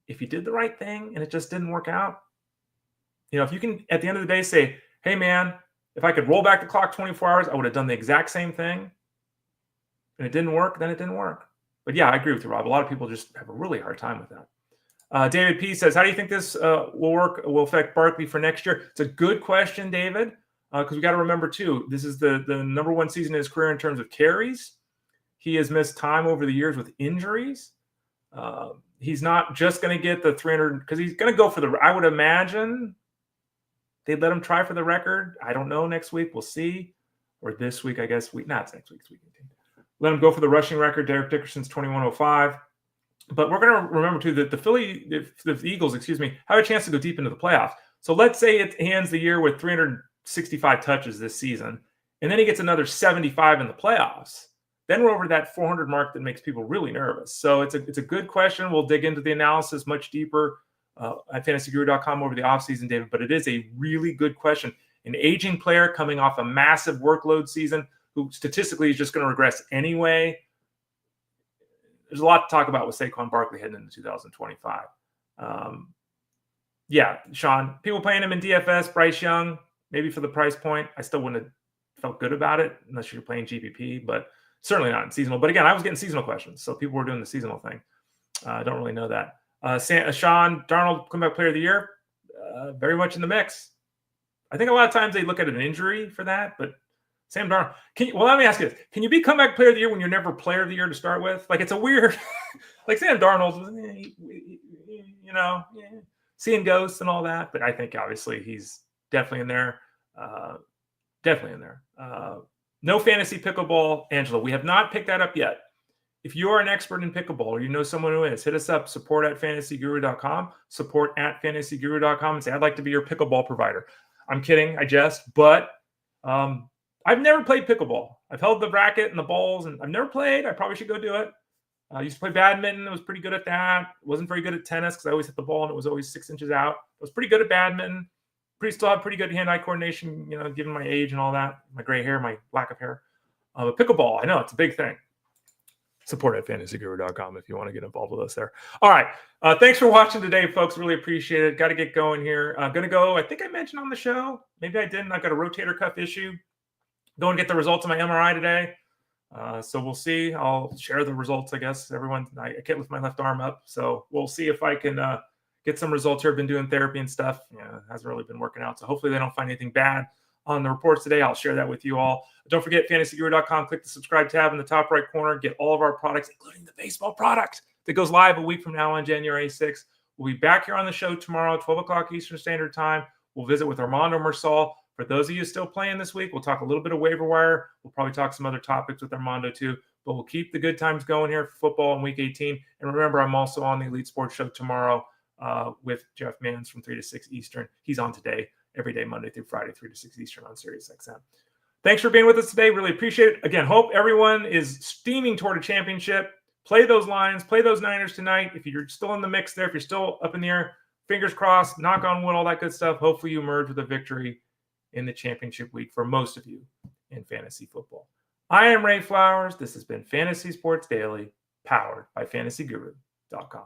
[SPEAKER 1] If you did the right thing and it just didn't work out, if you can, at the end of the day, say, hey, man, if I could roll back the clock 24 hours, I would have done the exact same thing. And it didn't work, then it didn't work. But yeah, I agree with you, Rob. A lot of people just have a really hard time with that. David P. says, how do you think this will affect Barkley for next year? It's a good question, David, because we got to remember, too, this is the number one season in his career in terms of carries. He has missed time over the years with injuries. he's not just going to get the 300 because he's going to go for the. I would imagine they'd let him try for the record. I don't know. Next week we'll see, or this week I guess. It's next week. It's week 18. Let him go for the rushing record. Derek Dickerson's 2105. But we're going to remember too that the Eagles, have a chance to go deep into the playoffs. So let's say he ends the year with 365 touches this season, and then he gets another 75 in the playoffs. Then we're over that 400 mark that makes people really nervous. So it's a good question. We'll dig into the analysis much deeper at fantasyguru.com over the offseason, David. But it is a really good question. An aging player coming off a massive workload season who statistically is just going to regress anyway. There's a lot to talk about with Saquon Barkley heading into 2025. Sean, people playing him in DFS, Bryce Young, maybe for the price point. I still wouldn't have felt good about it unless you're playing GPP, but certainly not in seasonal. But again, I was getting seasonal questions, so people were doing the seasonal thing. I don't really know that. Sean, Darnold, comeback player of the year, very much in the mix. I think a lot of times they look at an injury for that, but Sam Darnold. Let me ask you this. Can you be comeback player of the year when you're never player of the year to start with? Like, it's a weird, like Sam Darnold, seeing ghosts and all that. But I think obviously he's definitely in there. No fantasy pickleball, Angela. We have not picked that up yet. If you are an expert in pickleball or you know someone who is, hit us up, support@fantasyguru.com, support@fantasyguru.com, and say, I'd like to be your pickleball provider. I'm kidding. I jest. But I've never played pickleball. I've held the racket and the balls, and I've never played. I probably should go do it. I used to play badminton. I was pretty good at that. Wasn't very good at tennis because I always hit the ball and it was always 6 inches out. I was pretty good at badminton. Still have pretty good hand-eye coordination, given my age and all that, my gray hair, my lack of hair. But pickleball, I know it's a big thing. Support@fantasyguru.com if you want to get involved with us there. All right. Thanks for watching today, folks. Really appreciate it. Got to get going here. I'm going to go, I think I mentioned on the show, maybe I didn't. I've got a rotator cuff issue. Go and get the results of my MRI today. So we'll see. I'll share the results, I guess. I can't lift my left arm up. So we'll see if I can get some results here. I've been doing therapy and stuff. It hasn't really been working out. So hopefully they don't find anything bad on the reports today. I'll share that with you all. Don't forget, fantasyguru.com. Click the subscribe tab in the top right corner. Get all of our products, including the baseball product that goes live a week from now on January 6th. We'll be back here on the show tomorrow, 12 o'clock Eastern Standard Time. We'll visit with Armando Mersal. For those of you still playing this week, we'll talk a little bit of waiver wire. We'll probably talk some other topics with Armando too. But we'll keep the good times going here for football in Week 18. And remember, I'm also on the Elite Sports Show tomorrow with Jeff Mans from 3 to 6 Eastern. He's on today, every day, Monday through Friday, 3 to 6 Eastern on SiriusXM. Thanks for being with us today. Really appreciate it. Again, hope everyone is steaming toward a championship. Play those Lions, play those Niners tonight. If you're still in the mix there, if you're still up in the air, fingers crossed, knock on wood, all that good stuff. Hopefully you emerge with a victory in the championship week for most of you in fantasy football. I am Ray Flowers. This has been Fantasy Sports Daily, powered by fantasyguru.com.